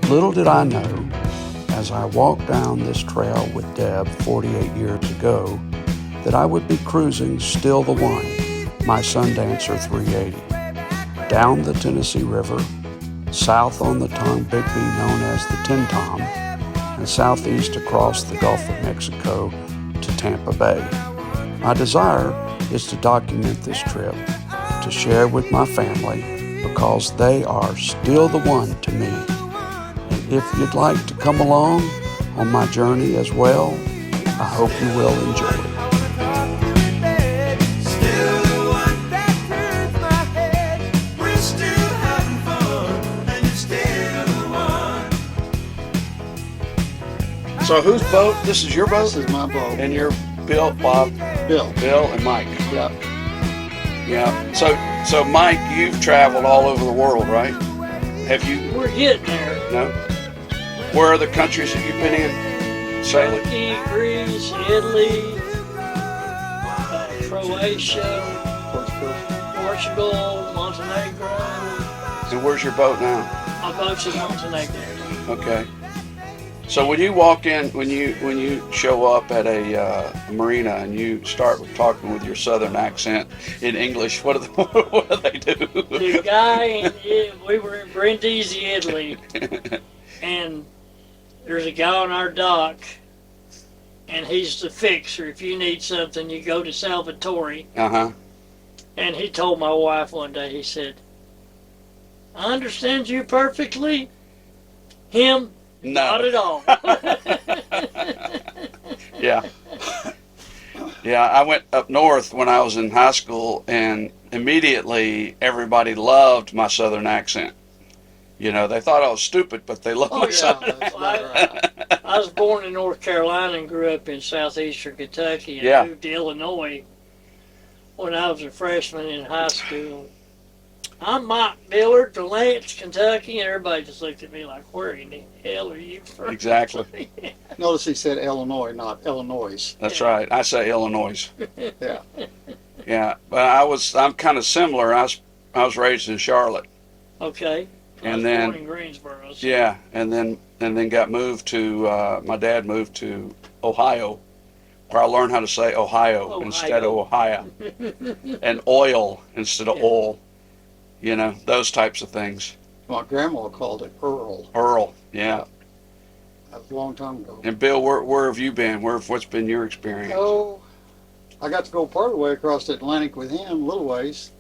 Little did I know, as I walked down this trail with Deb 48 years ago, that I would be cruising Still the One, my Sundancer 380, down the Tennessee River, south on the Tombigbee known as the Tin Tom, and southeast across the Gulf of Mexico to Tampa Bay. My desire is to document this trip, to share with my family, because they are still the one to me. And if you'd like to come along on my journey as well, I hope you will enjoy it. So whose boat? This is your boat? This is my boat. And you're Bill, Bob? Bill. Bill and Mike. Yep. Yeah. So Mike, you've traveled all over the world, right? Have you? We're getting there. No? Where are the countries that you've been in sailing? Turkey, Greece, Italy, Croatia, Portugal, Montenegro. And where's your boat now? My boat's in Montenegro. Okay. So when you walk in, when you show up at a marina and you start talking with your southern accent in English, what do they do? The guy, we were in Brindisi, Italy, and there's a guy on our dock, and he's the fixer. If you need something, you go to Salvatore. Uh-huh. And he told my wife one day, he said, "I understand you perfectly." Him? No. Not at all. Yeah. Yeah, I went up north when I was in high school, and immediately everybody loved my southern accent. You know, they thought I was stupid, but they loved my southern accent. I was born in North Carolina and grew up in southeastern Kentucky and moved to Illinois when I was a freshman in high school. I'm Mike Billard from Lance, Kentucky, and everybody just looked at me like, where in the hell are you from? Exactly. Notice he said Illinois, not Illinois. That's right. I say Illinois. Yeah. Yeah, but I'm kind of similar. I was raised in Charlotte. Okay. I And was then born in Greensboro. So. yeah, and then got moved to my dad moved to Ohio, where I learned how to say Ohio instead of Ohio, and oil instead of oil. You know, those types of things. My grandma called it Earl. Earl, yeah. That was a long time ago. And Bill, where have you been? What's been your experience? Oh, I got to go part of the way across the Atlantic with him, a little ways,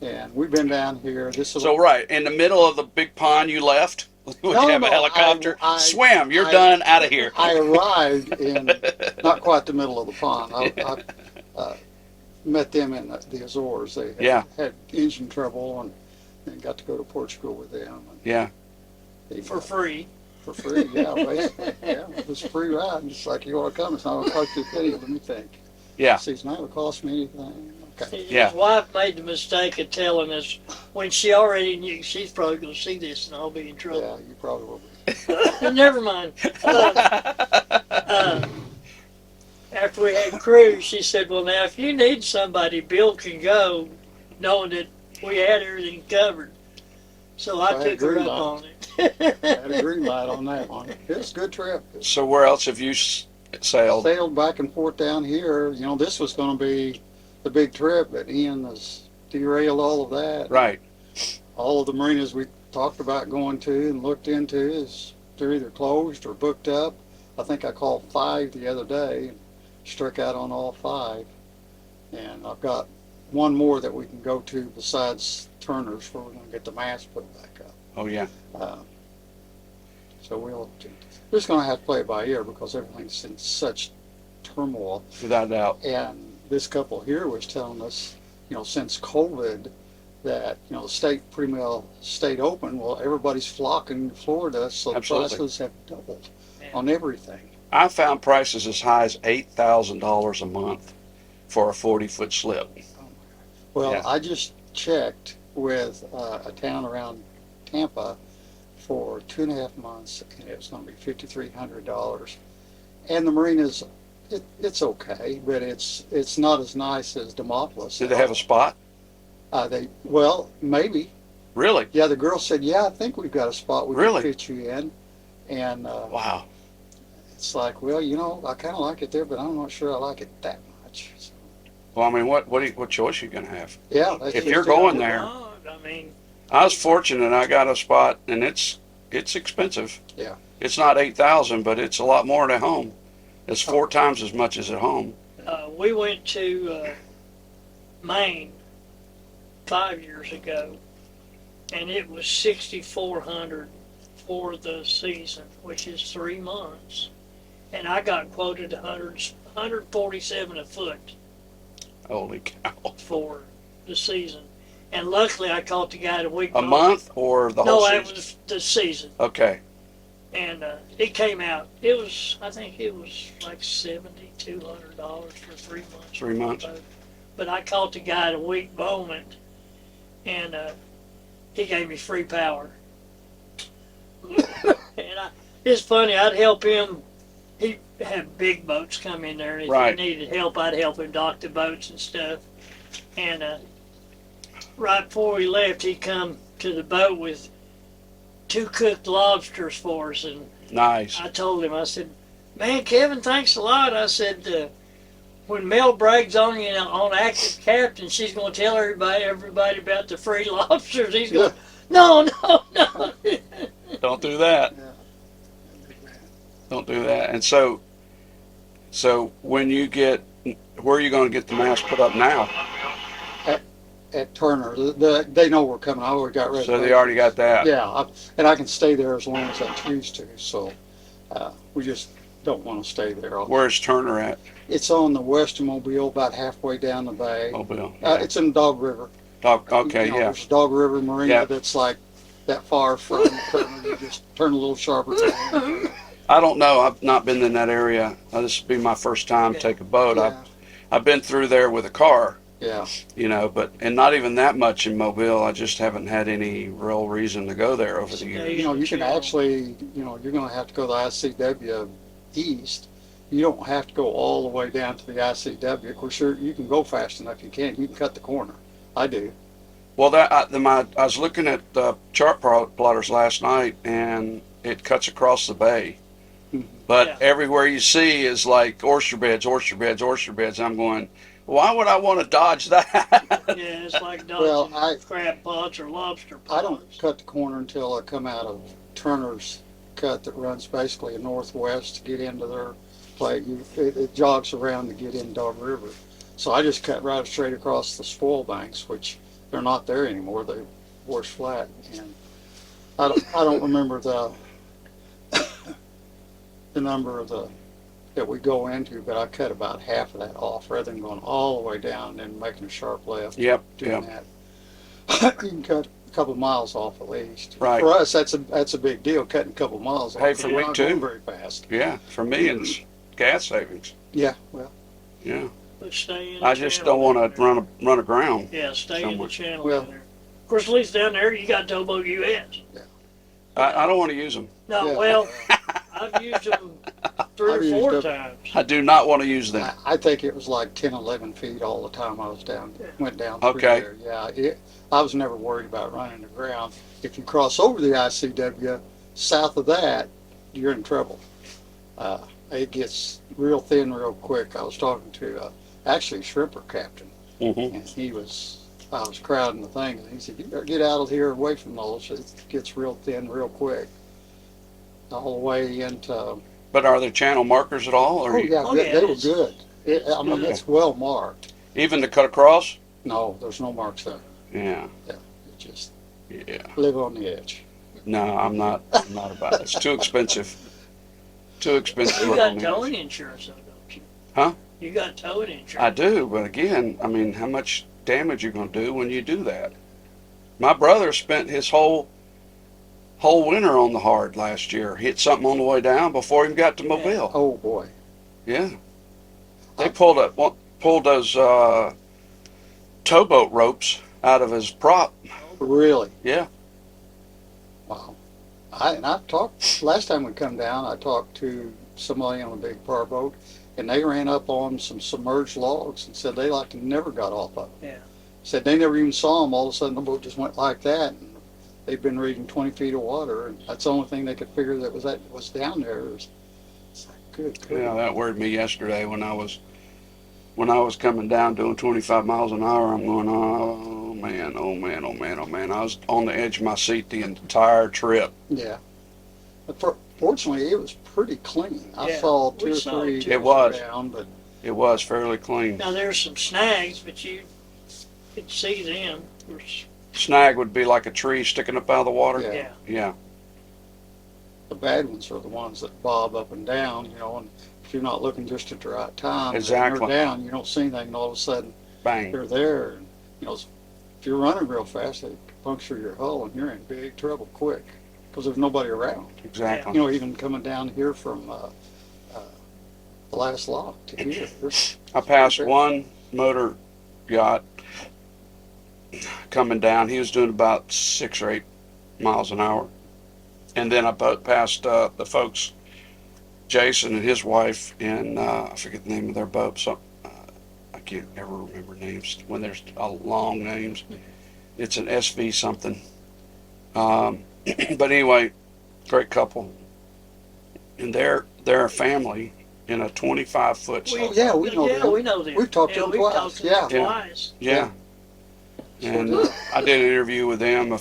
and we've been down here. So right in the middle of the big pond, you left. Would you have a helicopter? Swim! You're done. Out of here. I arrived in not quite the middle of the pond. I met them in the Azores. They had engine trouble and got to go to Portugal with them. Yeah. For free. For free, yeah, basically. Yeah, it was a free ride. Just like, you want to come, it's not going to cost you a penny, let me think. Yeah. See, it's not going to cost me anything. Okay. His wife made the mistake of telling us when she already knew she's probably going to see this and I'll be in trouble. Yeah, you probably will be. Never mind. After we had cruise, she said, well, now, if you need somebody, Bill can go, knowing that we had everything covered. So I took her up on it. I had a green light on that one. It was a good trip. So where else have you sailed? Sailed back and forth down here. You know, this was going to be the big trip, but Ian has derailed all of that. Right. All of the marinas we talked about going to and looked into they're either closed or booked up. I think I called 5 the other day. Struck out on all 5, and I've got one more that we can go to besides Turner's, where we're going to get the mast put back up. Oh yeah. So we're just going to have to play it by ear because everything's in such turmoil. Without doubt. And this couple here was telling us, you know, since COVID, that, you know, the state pretty well stayed open. Well, everybody's flocking to Florida, so the prices have doubled on everything. I found prices as high as $8,000 a month for a 40-foot slip. Well, I just checked with a town around Tampa for 2.5 months, and it was going to be $5,300. And the marina's, it's okay, but it's not as nice as Demopolis. Did they have a spot? Well, maybe. Really? Yeah, the girl said, yeah, I think we've got a spot we Really? can fit you in. And Wow. it's like, well, I kind of like it there, but I'm not sure I like it that much. So, Well, I mean, what choice are you going to have? yeah, that's If just you're it. going there, I mean, I was fortunate. I got a spot, and it's expensive. Yeah. It's not 8,000, but it's a lot more at home. It's 4 times as much as at home. we went to Maine 5 years ago, and it was 6,400 for the season, which is 3 months. And I got quoted 147 a foot Holy cow! for the season. And luckily, I caught the guy the week. A month or the whole No, season? that was the season. Okay. And it came out. It was, I think it was like $7,200 for 3 months. 3 months. But I caught the guy the week Bowman, and he gave me free power. And it's funny, I'd help him. He had big boats come in there, and if Right. he needed help, I'd help him dock the boats and stuff. And right before we left, he come to the boat with 2 cooked lobsters for us, and Nice. I told him, I said, man, Kevin, thanks a lot. I said, when Mel brags on you on active captain, she's going to tell everybody about the free lobsters. He's going, no. Don't do that. Yeah. Don't do that. And so when you get, where are you going to get the mast put up now? At Turner, they know we're coming. I already got ready. So they already got that. Yeah, and I can stay there as long as I choose to. So we just don't want to stay there. Where's Turner at? It's on the western Mobile, about halfway down the bay. Mobile. Yeah. It's in Dog River. Okay, yeah. There's Dog River Marina Yeah. that's like that far from Turner. You just turn a little sharper. Down. I don't know. I've not been in that area. This will be my first time take a boat. Yeah. I've been through there with a car. Yeah. And not even that much in Mobile. I just haven't had any real reason to go there over the years. You can actually, you're going to have to go to the ICW east. You don't have to go all the way down to the ICW. Of course, you can go fast enough. You can cut the corner. I do. Well, I was looking at the chart plotters last night, and it cuts across the bay. But everywhere you see is like oyster beds. I'm going, why would I want to dodge that? Yeah, it's like dodging crab pots or lobster pots. I don't cut the corner until I come out of Turner's cut that runs basically northwest to get into their play. It jogs around to get in Dog River. So I just cut right straight across the spoil banks, which they're not there anymore. They washed flat. And I don't remember the number of that we go into, but I cut about half of that off rather than going all the way down and making a sharp left. Yep. Doing that. You can cut a couple miles off at least. Right. For us, that's a big deal, cutting a couple miles off. Hey, for We're me not too. going very fast. Yeah, for me it's gas savings. Yeah, well. Yeah. But stay in the I just channel don't want down to run aground. there. Yeah, stay in somewhere. the channel Well- down there. Of course, at least down there, you got Towboat US. I don't want to use them. No, Yeah. well, I've used them 3 I've or used 4 them. times. I do not want to use them. I think it was like 10, 11 feet all the time I was went down through Okay. there. Yeah, I was never worried about running aground. If you cross over the ICW, south of that, you're in trouble. It gets real thin real quick. I was talking to actually a shrimper captain, Mm-hmm. and I was crowding the thing, and he said, you better get out of here away from those. It gets real thin real quick. All the way into... But are there channel markers at all? Or yeah, Oh, they yeah, were good. Okay. It's well marked. even to cut across? No, there's no marks there. Yeah. It just Yeah. live on the edge. No, I'm not about it. It's too expensive. Too expensive. You to got live on towing these. insurance, though, don't you? Huh? You got towing insurance. I do, but again, I mean, how much damage you going to do when you do that? My brother spent his whole winter on the hard last year. Hit something on the way down before he even got to Mobile. Oh boy. Yeah. They pulled those towboat ropes out of his prop. Really? Yeah. Wow. I talked last time we come down. I talked to somebody on a big power boat, and they ran up on some submerged logs and said they never got off of them. Yeah. Said they never even saw them. All of a sudden, the boat just went like that, and they've been reading 20 feet of water, and that's the only thing they could figure that was down there. It's like, good. Yeah, that worried me yesterday when I was coming down doing 25 miles an hour. I'm going, oh man, oh man, oh man, oh man. I was on the edge of my seat the entire trip. Yeah. But fortunately, it was pretty clean. I Yeah, saw we two or saw three it too. It was. down, but It was fairly clean. Now there's some snags, but you could see them. Snag would be like a tree sticking up out of the water. Yeah. Yeah. Yeah. the bad ones are the ones that bob up and down, and if you're not looking just at the right time, Exactly. when they're down, you don't see anything, and all of a sudden Bang. they're there. And, if you're running real fast, they puncture your hull, and you're in big trouble quick because there's nobody around. Exactly. Even coming down here from the last lock to here. I passed one motor yacht coming down. He was doing about 6 or 8 miles an hour. And then I passed the folks, Jason and his wife, and I forget the name of their boat. So I can't ever remember names when there's long names. It's an SV something. But anyway, great couple. And they're a family in a 25-foot. Oh, yeah, we know them. We know them. We've talked to them we've twice, talked to yeah. them twice. Yeah. And I did an interview with them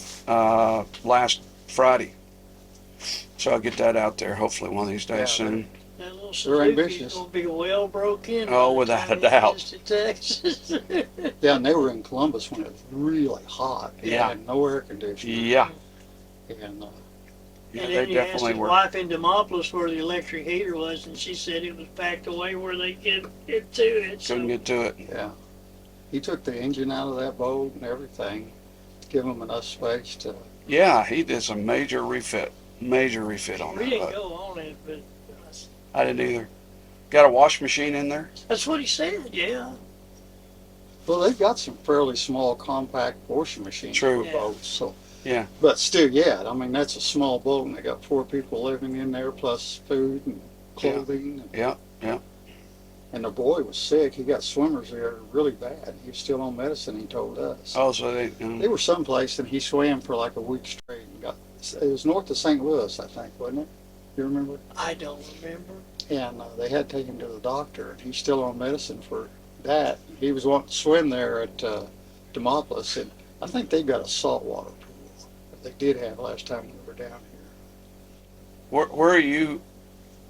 last Friday. So I'll get that out there hopefully one of these days soon. That little They're Suzuki's ambitious. gonna be well broke in. Oh, by the without time a doubt. it gets to Texas. Yeah, and they were in Columbus when it was really hot. Yeah. And no air conditioning. Yeah. And Yeah, And they then you asked definitely his were. wife in Demopolis where the electric heater was, and she said it was packed away where they could get to it. So Couldn't get to it. yeah, he took the engine out of that boat and everything to give them enough space to. Yeah, he did some major refit on we that didn't boat. go on it, but I didn't either. Got a wash machine in there? that's what he said. Yeah, Well, they've got some fairly small, compact washing machines True. for Yeah. boats. So. Yeah. But still, yeah, I mean that's a small boat, and they got 4 people living in there plus food and clothing. Yeah. And the boy was sick. He got swimmers there really bad. He was still on medicine, he told us. Oh, so They were someplace, and he swam for like a week straight. And it was north of St. Louis, I think, wasn't it? You remember? I don't remember. And they had to take him to the doctor, and he's still on medicine for that. He was wanting to swim there at Demopolis, and I think they've got a saltwater pool that they did have last time we were down here. where are you,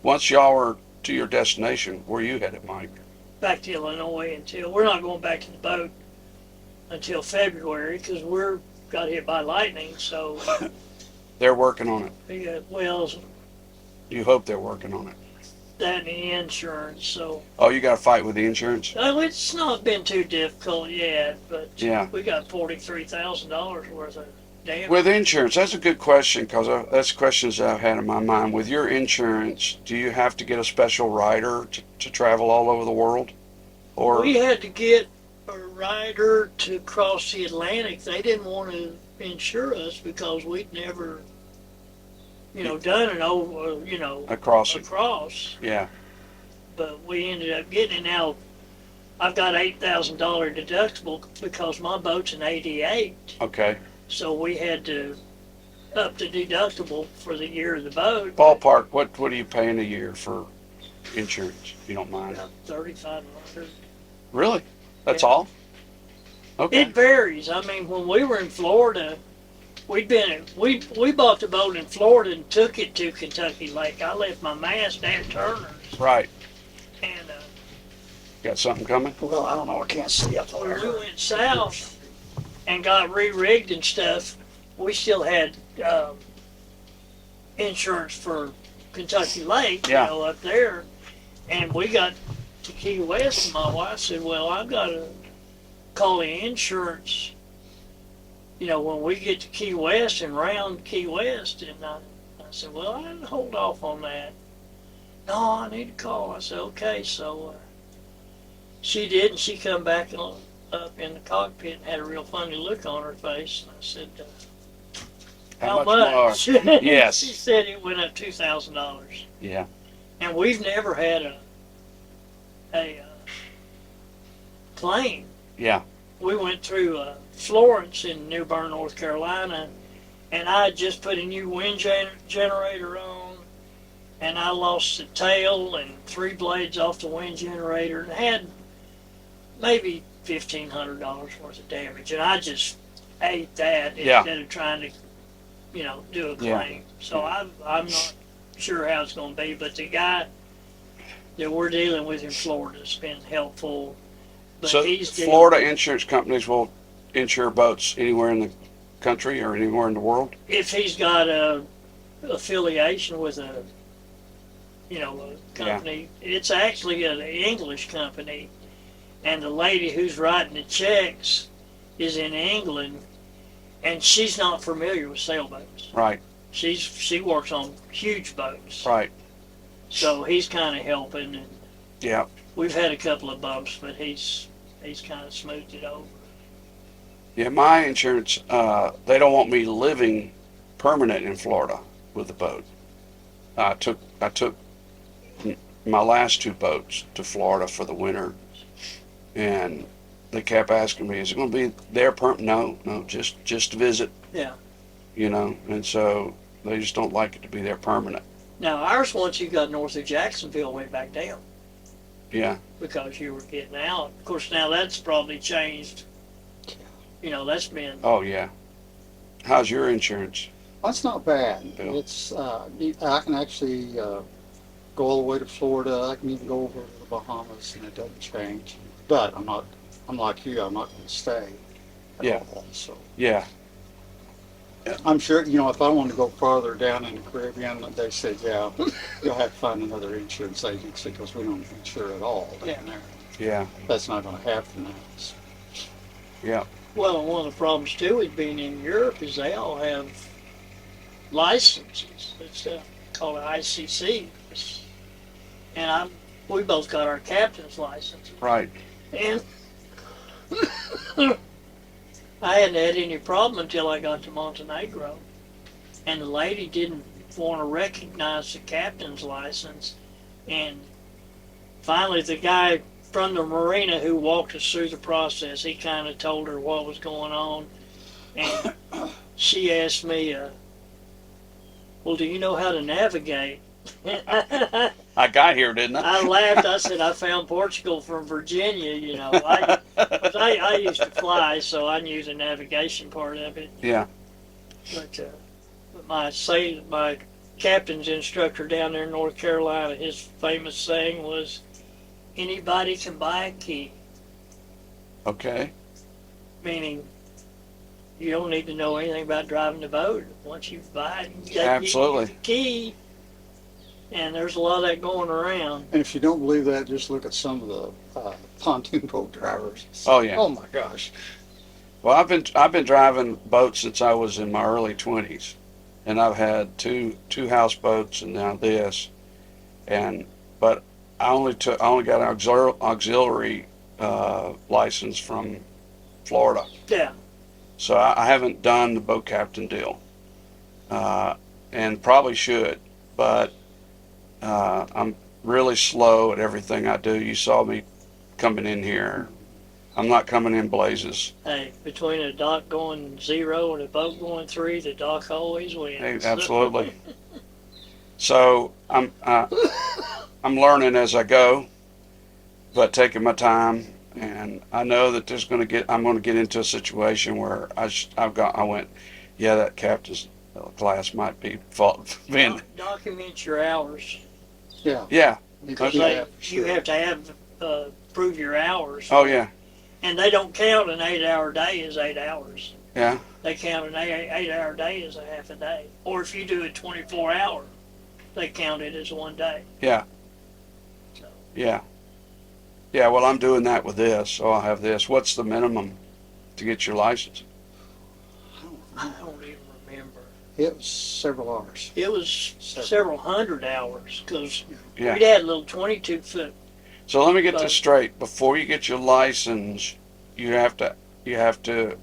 once y'all were to your destination, where you headed, Mike? Back to Illinois we're not going back to the boat until February because we're got hit by lightning. So They're working on it. we got wells, You hope they're working on it. that and the insurance. So Oh, you got to fight with the insurance? it's not been too difficult yet, but Yeah. we got $43,000 worth of damage. With insurance, that's a good question because that's questions I've had in my mind. With your insurance, do you have to get a special rider to travel all over the world? Or We had to get a rider to cross the Atlantic. They didn't want to insure us because we'd never, done it over, across it? across. Yeah. But we ended up getting it. Now, I've got $8,000 deductible because my boat's an 88. Okay. So we had to up the deductible for the year of the boat. Ballpark, what are you paying a year for insurance, if you don't mind? About $3,500. Really? That's Yeah. all? Okay. It varies. I mean, when we were in Florida, we bought the boat in Florida and took it to Kentucky Lake. I left my mast at Turner's, Right. and Got something coming? Well, I don't know. I can't see up when we there. went south and got re-rigged and stuff, we still had insurance for Kentucky Lake, Yeah. up there. And we got to Key West, and my wife said, "Well, I've got to call the insurance, when we get to Key West and round Key West." And I said, "Well, I'd hold off on that." "No, I need to call." I said, "Okay." So she did, and she come back up in the cockpit and had a real funny look on her face. And I said, "How much?" Yes. She said it went up $2,000. Yeah. And we've never had a claim. Yeah. We went through Florence in New Bern, North Carolina, and I had just put a new wind generator on, and I lost the tail and 3 blades off the wind generator, and had maybe $1,500 worth of damage, and I just ate that instead of trying to, do a claim. So I'm not sure how it's going to be, but the guy that we're dealing with in Florida has been helpful. But So Florida insurance companies will insure boats anywhere in the country or anywhere in the world? If he's got a affiliation with a company, it's actually an English company, and the lady who's writing the checks is in England, and she's not familiar with sailboats. Right. She works on huge boats. Right. So he's kind of helping, and yeah, we've had a couple of bumps, but he's kind of smoothed it over. Yeah, my insurance, they don't want me living permanent in Florida with the boat. I took my last 2 boats to Florida for the winter, and they kept asking me, "Is it going to be there permanent?" No, just to visit. Yeah. And so they just don't like it to be there permanent. Now ours, once you got north of Jacksonville, went back down. Yeah. Because you were getting out. Of course, now that's probably changed. That's been. Oh yeah. How's your insurance? That's not bad. Bill? It's I can actually go all the way to Florida. I can even go over to the Bahamas, and it doesn't change. But I'm like you. I'm not going to stay at all. So Yeah. I'm sure if I want to go farther down in the Caribbean, they said, yeah, you'll have to find another insurance agency because we don't insure at all down there. Yeah. That's not going to happen now. Yeah. Well, and one of the problems too with being in Europe is they all have licenses. It's called an ICC, and we both got our captain's license. Right. And I hadn't had any problem until I got to Montenegro, and the lady didn't want to recognize the captain's license, and finally the guy from the marina who walked us through the process, he kind of told her what was going on, and she asked me, well, do you know how to navigate? I got here, didn't I? I laughed. I said, I found Portugal from Virginia, I used to fly, so I knew the navigation part of it. Yeah. But my captain's instructor down there in North Carolina, his famous saying was, anybody can buy a key. Okay. Meaning, you don't need to know anything about driving the boat. Once you buy it, you Absolutely. get the key. And there's a lot of that going around. And if you don't believe that, just look at some of the pontoon boat drivers. Oh yeah. Oh my gosh. Well, I've been driving boats since I was in my early 20s, and I've had two houseboats and now this, but I only got an auxiliary license from Florida. Yeah. So I haven't done the boat captain deal, and probably should, but I'm really slow at everything I do. You saw me coming in here. I'm not coming in blazes. Hey, between a dock going 0 and a boat going 3, the dock always wins. Hey, absolutely. So I'm learning as I go, but taking my time. And I know that I'm going to get into a situation where I went, yeah, that captain's class might be being. Document your hours. Yeah. Yeah. Because you have to prove your hours. Oh yeah. And they don't count an 8-hour day as 8 hours. Yeah. They count an 8-hour day as a half a day. Or if you do a 24-hour, they count it as one day. Yeah. So. Yeah. Yeah, well, I'm doing that with this, so I'll have this. What's the minimum to get your license? I don't even remember. It was several hours. It was several hundred hours, because Yeah. we'd had a little 22-foot. So let me get this straight. Before you get your license, you have to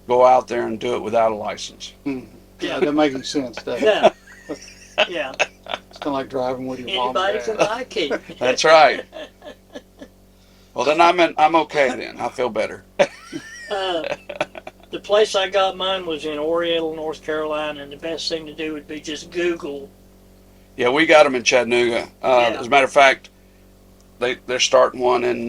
go out there and do it without a license. Mm-hmm. Yeah, that makes sense, doesn't it? Yeah. Yeah. It's kind of like driving with your mom Anybody and can dad. buy a key. That's right. Well, then I'm okay then. I feel better. The place I got mine was in Oriental, North Carolina, and the best thing to do would be just Google. Yeah, we got them in Chattanooga. Yeah. As a matter of fact, they're starting one in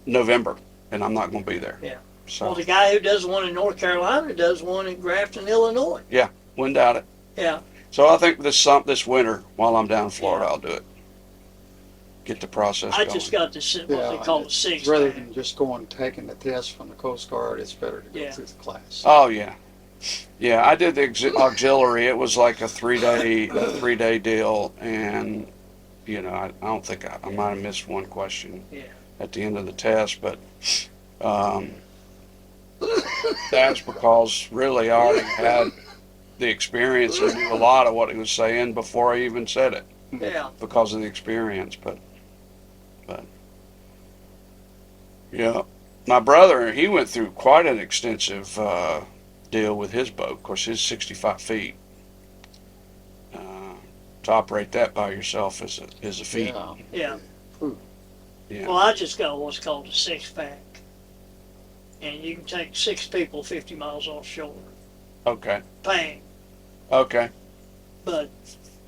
November, and I'm not going to be there. Yeah. So Well, the guy who does one in North Carolina does one in Grafton, Illinois. wouldn't doubt it. Yeah. So I think this winter, while I'm down in Florida, Yeah. I'll do it. Get the process I going. just got what they call the six Rather pack. than just going taking the test from the Coast Guard, it's better to go Yeah. through the class. Oh yeah, yeah. I did the auxiliary. It was like a 3-day deal, and I don't think I might have missed one question Yeah. at the end of the test, but that's because really I already had the experience and knew a lot of what he was saying before I even said it Yeah. because of the experience. But yeah, my brother, he went through quite an extensive deal with his boat. Of course, his 65 feet. To operate that by yourself is a feat. Yeah. Yeah. Yeah. Well, I just got what's called a six pack. And you can take 6 people 50 miles offshore. Okay. Paying. Okay. But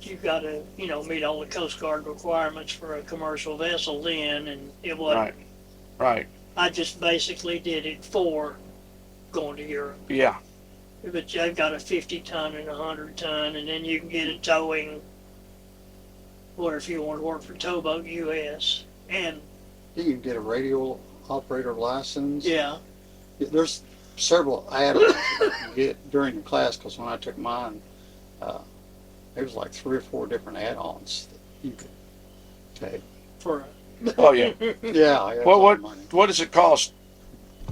you've got to, meet all the Coast Guard requirements for a commercial vessel then, and it wasn't. Right. I just basically did it for going to Europe. Yeah. But I've got a 50 ton and a 100 ton, and then you can get a towing, or if you want to work for Towboat US. And You can get a radio operator license. yeah, There's several add-ons you can get during the class, because when I took mine, there was like 3 or 4 different add-ons that you could take. for Oh yeah. Yeah. What does it cost,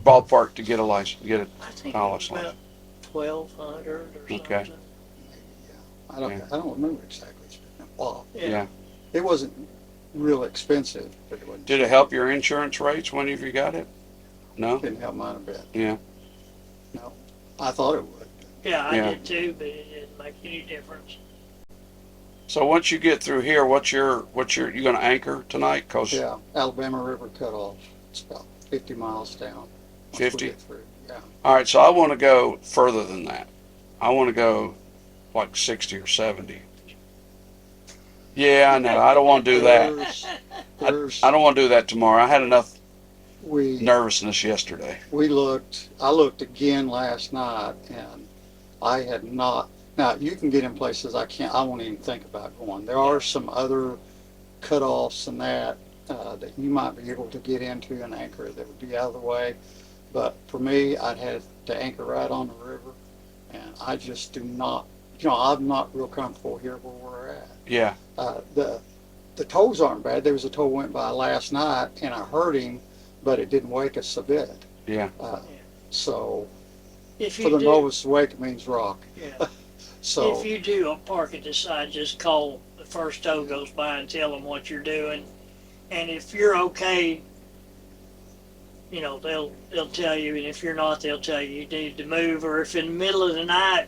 ballpark, to get a license? Get it? I think College it was about 1,200 or something. Okay. I don't remember exactly. It's been a while. Yeah. It wasn't real expensive, but it wasn't. Did it help your insurance rates whenever you got it? No. Didn't help mine a bit. Yeah. No, I thought it would. Yeah, I Yeah. did too, but it didn't make any difference. So once you get through here, you gonna anchor tonight? Cause Yeah, Alabama River cutoff. It's about 50 miles down. once we 50? get through. Yeah. all right. So I want to go further than that. I want to go like 60 or 70. Yeah, I know. I don't want to do that. There's, I don't want to do that tomorrow. I had enough we nervousness yesterday. I looked again last night, and I had not. Now you can get in places I won't even think about going. There are some other cutoffs and that you might be able to get into and anchor that would be out of the way. But for me, I'd have to anchor right on the river, and I just do not. I'm not real comfortable here where we're at. Yeah. The tows aren't bad. There was a tow went by last night, and I heard him, but it didn't wake us a bit. Yeah. So If for you the do, novice wake, it means rock. yeah. So If you do a park at the side, just call the first tow goes by and tell them what you're doing. And if you're okay, they'll tell you. And if you're not, they'll tell you you need to move. Or if in the middle of the night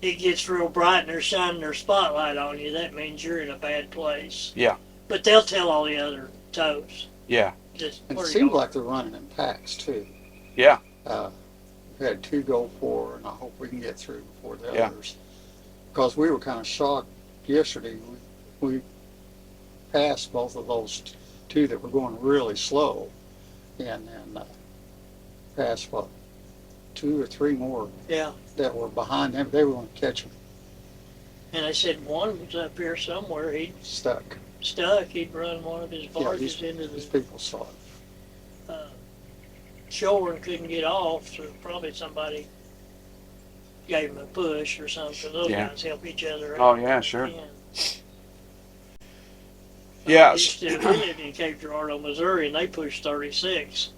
it gets real bright and they're shining their spotlight on you, that means you're in a bad place. Yeah. But they'll tell all the other tows. Yeah. Just and it where to seems go. like they're running in packs too. Yeah. We had 2 go for, and I hope we can get through before the Yeah. others. Because we were kind of shocked yesterday. We passed both of those 2 that were going really slow, and then passed 2 or 3 more Yeah. that were behind them. They were going to catch them And they said one was up here somewhere. He'd stuck. stuck. He'd run one of his barges into These the people saw it. shore and couldn't get off, so probably somebody gave him a push or something. Those Yeah. guys help each other out. Oh yeah. Sure. We lived in Cape Girardeau, Missouri, and they pushed 36.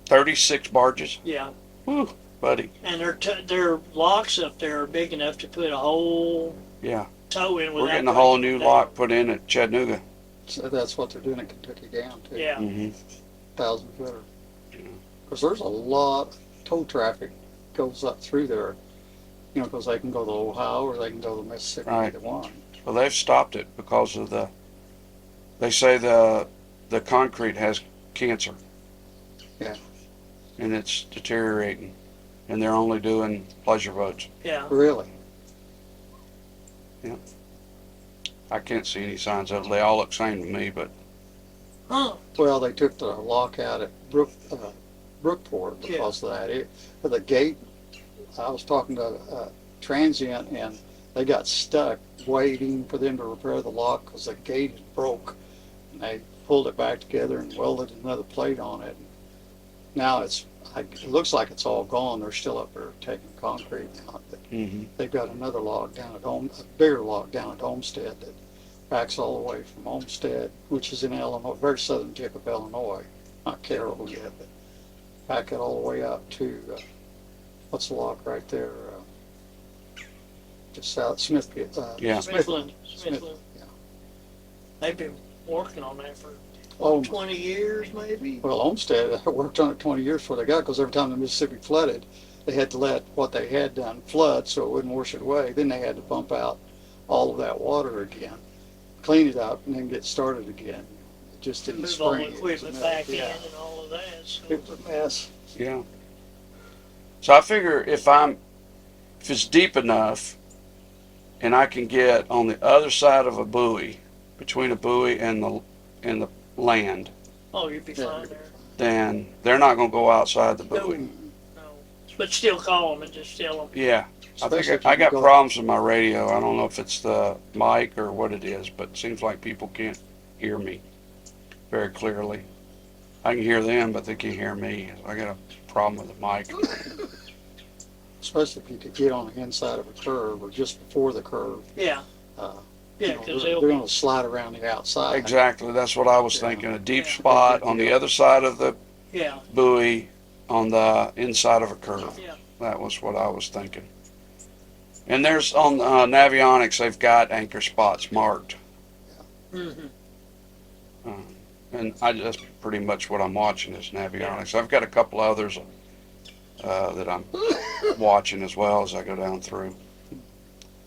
36 barges. Yeah, Whew, buddy. and their locks up there are big enough to put a whole Yeah. tow in. We're without getting a whole breaking new it down. lock put in at Chattanooga. So that's what they're doing at Kentucky Dam too. Yeah, Mm-hmm. 1,000 footer. Yeah. Because there's a lot of tow traffic goes up through there. Because they can go to Ohio or they can go to Mississippi. Right. Either one. Well, they've stopped it because of they say the concrete has cancer. Yeah. And it's deteriorating. and they're only doing pleasure boats. Yeah. Really? I can't see any signs of it. They all look the same to me, but Huh. Well, they took the lock out at Brookport because of that. For the gate, I was talking to a transient, and they got stuck waiting for them to repair the lock because the gate broke. And they pulled it back together and welded another plate on it. Now it looks like it's all gone. They're still up there taking concrete now. But they've got another lock down at a bigger lock down at Homestead that backs all the way from Homestead, which is in Illinois, very southern tip of Illinois, not Carroll yet, but back it all the way up to, what's the lock right there? Just south, Smithfield. Smithland. Smith, yeah. They've been working on that for Oh, 20 years, maybe. well, Homestead worked on it 20 years before they got it, because every time the Mississippi flooded, they had to let what they had done flood so it wouldn't wash it away. Then they had to pump out all of that water again, clean it up, and then get started again. Just in the Move all the spring. equipment back in Yeah. and all of that. So. It was a mess. yeah. So I figure if it's deep enough, and I can get on the other side of a buoy, between a buoy and the land, Oh, you'd be Yeah, fine you'd be there. then they're not going to go outside the buoy. No. But still call them and just tell them. Yeah. I Especially think if I you got go- problems with my radio. I don't know if it's the mic or what it is, but it seems like people can't hear me very clearly. I can hear them, but they can't hear me. I got a problem with the mic. Especially if you could get on the inside of a curve or just before the curve. Yeah. Yeah, You know, because they're they'll going to slide around the outside. Exactly. That's what I was Yeah. thinking. A deep Yeah. spot on the other side of the Yeah. buoy on the inside of a curve. Yeah. That was what I was thinking. And there's on Navionics, they've got anchor spots marked. Mm-hmm. And that's pretty much what I'm watching is Navionics. I've got a couple others that I'm watching as well as I go down through.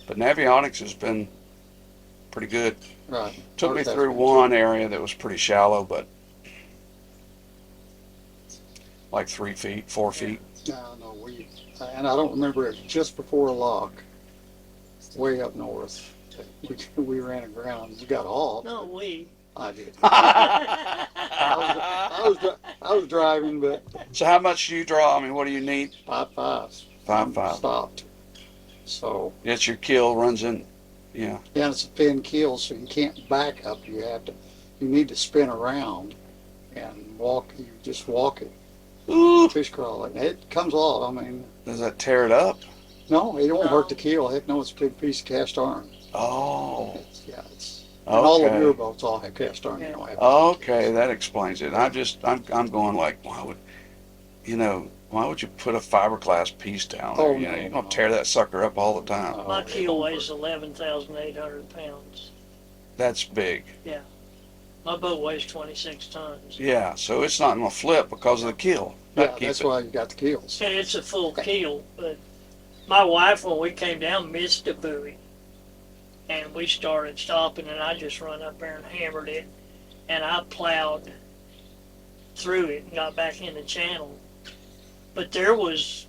But Navionics has been pretty good. Right. Took me That's through been one area that was pretty shallow, but like 3 feet, 4 feet. No, and I don't remember it, just before a lock, way up north. We ran aground. We got off. No, we. I did. I was driving, but So how much do you draw? I mean, what do you need? 5.5. 5.5. Stopped. So, It's your keel runs in. Yeah. yeah, it's a thin keel, so you can't back up. You need to spin around and walk. You just walk it, Ooh. fish crawl it. And it comes off. I mean, Does that tear it up? no, it won't No. hurt the keel. Heck no, it's a big piece of cast iron. Oh. And all of Okay. your boats all have cast iron. You don't have. Okay, that explains it. I'm going like, why would you put a fiberglass piece down there? Oh, You know, no, you're gonna no. tear that sucker up all the time. Oh, My it keel won't weighs hurt. 11,800 pounds. That's big. My boat weighs 26 tons. Yeah, so it's not gonna flip because of the keel. Yeah, That keeps that's it. why you got the keels. And it's a full keel, but my wife, when we came down, missed a buoy. And we started stopping, and I just run up there and hammered it. And I plowed through it and got back in the channel. But there was,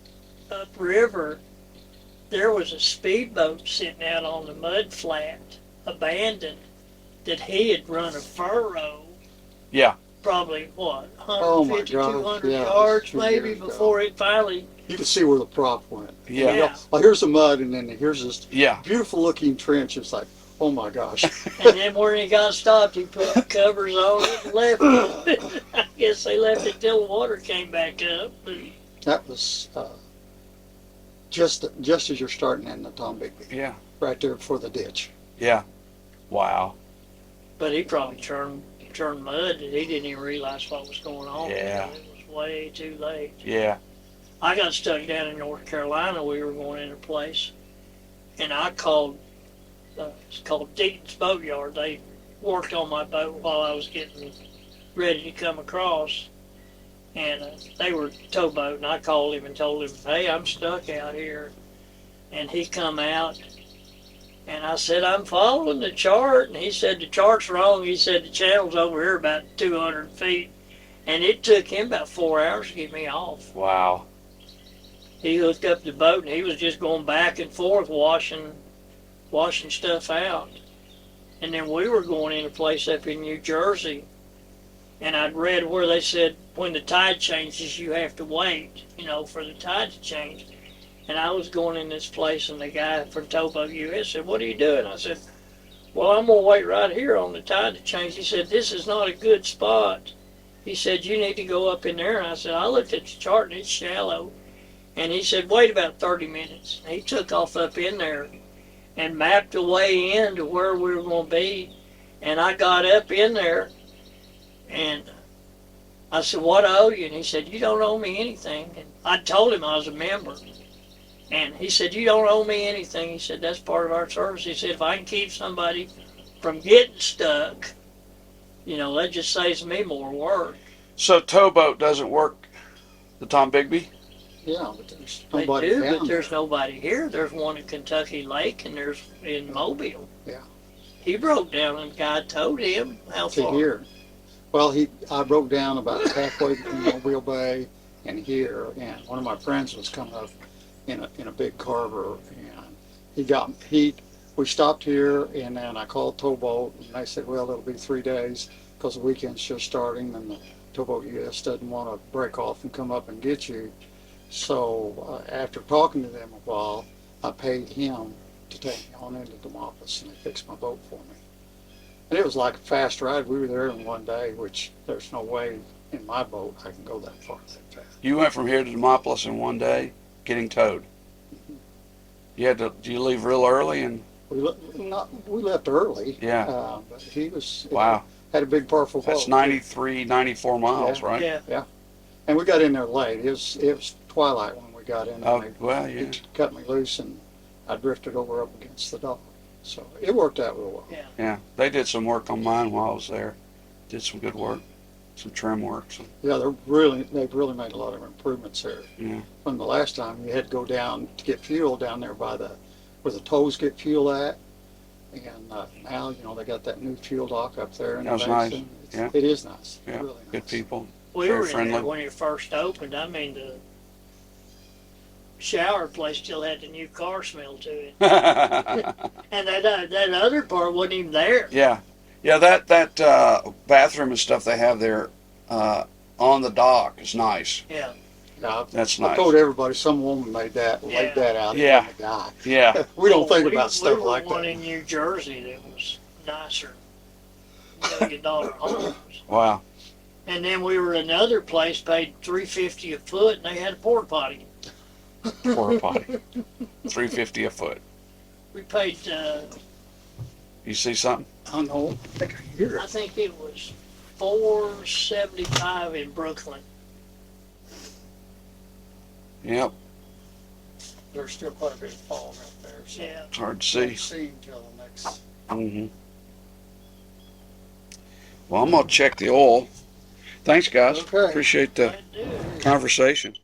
upriver, there was a speedboat sitting out on the mud flat, abandoned, that he had run a furrow. Yeah. Probably, what, Oh, my 150, gosh, 200 yeah, yards 2 maybe years ago. before it finally, You can see where the prop went. Yeah. Yeah. Well, here's the mud, and then here's this Yeah. beautiful looking trench. It's like, oh my gosh. and then when he got stopped, he put the covers on it and left it. I guess they left it till the water came back up. But That was just as you're starting in the Tom Bigby, Yeah. right there before the ditch. Yeah. Wow. he probably churned mud and he didn't even realize what was going on. Yeah. It was way too late. Yeah. I got stuck down in North Carolina. We were going in a place, and I called. It's called Deaton's Boatyard. They worked on my boat while I was getting ready to come across, and they were towboat. And I called him and told him, "Hey, I'm stuck out here." And he come out, and I said, "I'm following the chart." And he said, "The chart's wrong." He said, "The channel's over here about 200 feet." And it took him about 4 hours to get me off. Wow. he hooked up the boat, and he was just going back and forth washing stuff out. And then we were going in a place up in New Jersey, and I'd read where they said when the tide changes, you have to wait, for the tide to change. And I was going in this place, and the guy from Towboat US said, "What are you doing?" I said, "Well, I'm going to wait right here on the tide to change." He said, "This is not a good spot." He said, "You need to go up in there." And I said, "I looked at the chart, and it's shallow." And he said, "Wait about 30 minutes. And he took off up in there and mapped the way in to where we were going to be. And I got up in there, and I said, "What I owe you?" And he said, "You don't owe me anything." And I told him I was a member. And he said, "You don't owe me anything." He said, "That's part of our service." He said, "If I can keep somebody from getting stuck, that just saves me more work." So towboat doesn't work the Tom Bigby? Yeah, but there's They nobody do, down but there's there. nobody here. There's one at Kentucky Lake, and there's in Mobile. Yeah. He broke down, and the guy told him how To far. here. Well, I broke down about halfway between Mobile Bay and here, and one of my friends was coming up in a big carver, and we stopped here, and then I called Towboat, and they said, "Well, it'll be 3 days because the weekend's just starting, and the Towboat US doesn't want to break off and come up and get you." So after talking to them a while, I paid him to take me on into Demopolis, and they fixed my boat for me. And it was like a fast ride. We were there in 1 day, which there's no way in my boat I can go that far that fast. You went from here to Demopolis in 1 day, getting towed. Do you leave real early? And We left early. Yeah. But he was wow, had a big powerful boat. that's 93, 94 miles, Yeah. right? Yeah. And we got in there late. It was twilight when we got in there. Oh, well, yeah. He cut me loose, and I drifted over up against the dock. So it worked out real well. Yeah. Yeah, they did some work on mine while I was there. Did some good work, some trim work. Yeah, they've really made a lot of improvements there. Yeah. From the last time, you had to go down to get fuel down there by where the tows get fuel at, and now they got that new fuel dock up there. In That was the nice. basin. Yeah. It is nice. Yeah, Really nice. good people. We Very were in friendly. there when it first opened. I mean, the shower place still had the new car smell to it. Yeah, And that other part wasn't even there. yeah. That bathroom and stuff they have there on the dock is nice. Yeah. Yeah, That's I nice. told everybody some woman laid that out. Yeah. The guy. Yeah, We don't think We about stuff were like one that. in New Jersey that was nicer, $1 million homes. wow. And then we were in another place, paid $350 a foot, and they had a porta potty. Porta potty. $350 a foot. We paid, You see something? I don't know. I think I hear I it. think it was $475 in Brooklyn. Yep. There's still quite a bit of fog out there. So Yeah. It's hard to we'll see. see until the next. Hmm. Well, I'm gonna check the oil. Thanks, guys. Okay. Appreciate the Glad to do it. conversation.